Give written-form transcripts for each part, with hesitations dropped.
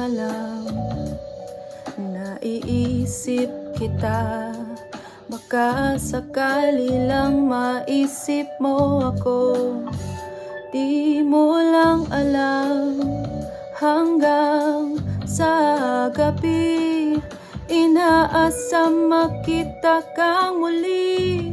alam. Naiisip kita, baka sakali lang maisip mo ako. Di mo lang alam, hanggang sa gabi inaasam makita kang muli.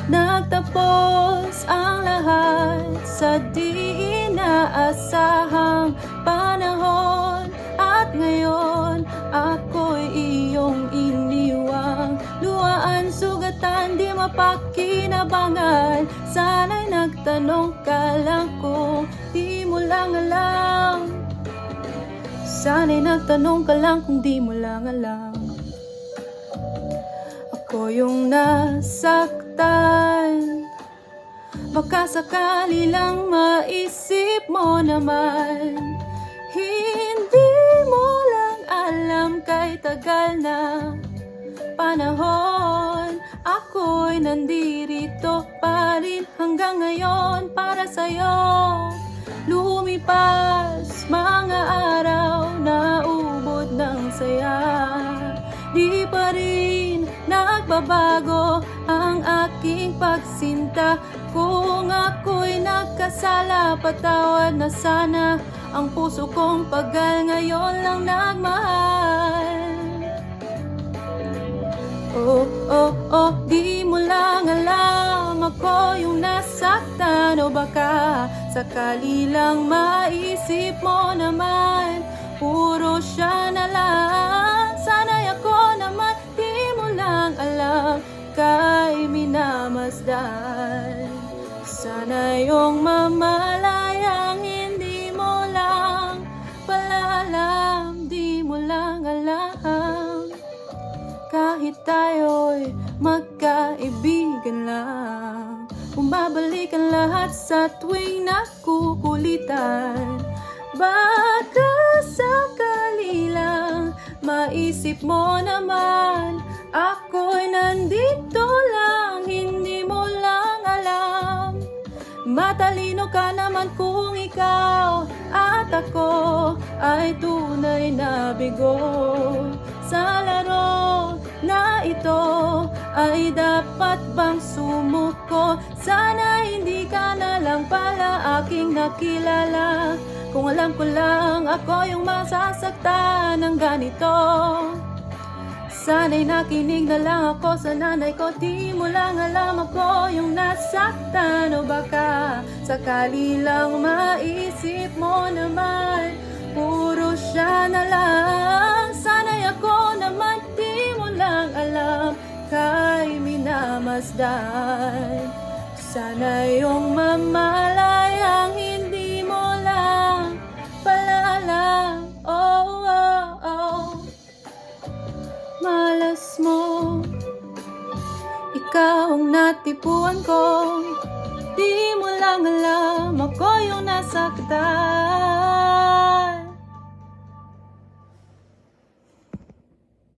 Nagtapos ang lahat sa di inaasahang panahon, at ngayon ako'y iyong iniwang. Luhaan, sugatan, di mapakinabangan. Sana'y nagtanong ka lang kung di mo lang alam. Sana'y nagtanong ka lang kung di mo lang alam. Ako yung nasaktan, baka sakali lang maisip mo naman. Hindi mo lang alam, kay tagal na panahon ako'y nandirito pa rin hanggang ngayon para sa'yo. Lumipas mga araw, naubod ng saya. Di pa rin nagbabago ang aking pagsinta. Kung ako'y nagkasala, patawad na sana. Ang puso kong pagal ngayon lang nagmahal. Oh, oh, oh, di mo lang alam, ako yung nasaktan. O baka sakali lang maisip mo naman, puro siya na lang. Sana'y ako naman, di mo lang alam, kay minamasdan. Sana yung mamalayang hindi mo lang pala alam, di mo lang alam. Kahit tayo'y magkaibigan lang, bumabalik ang lahat sa tuwing nakukulitan. Baka sakali lang maisip mo naman, ako'y nandito lang, hindi mo lang alam. Matalino ka naman kung ikaw at ako ay tunay na bigo. Sa laro na ito ay dapat bang sumuko? Sana hindi ka na lang pala aking nakilala. Kung alam ko lang ako yung masasaktan ng ganito. Sana'y nakinig na lang ako sa nanay ko. Di mo lang alam, ako yung nasaktan. O baka sakali lang maisip mo naman, puro siya na lang. Sana'y ako naman, di mo lang alam, kay minamasdan. Sana yung mamalayang hindi mo lang pala alam. Oh, oh, oh. Malas mo, ikaw ang natipuan ko. Di mo lang alam, ako yung nasaktan.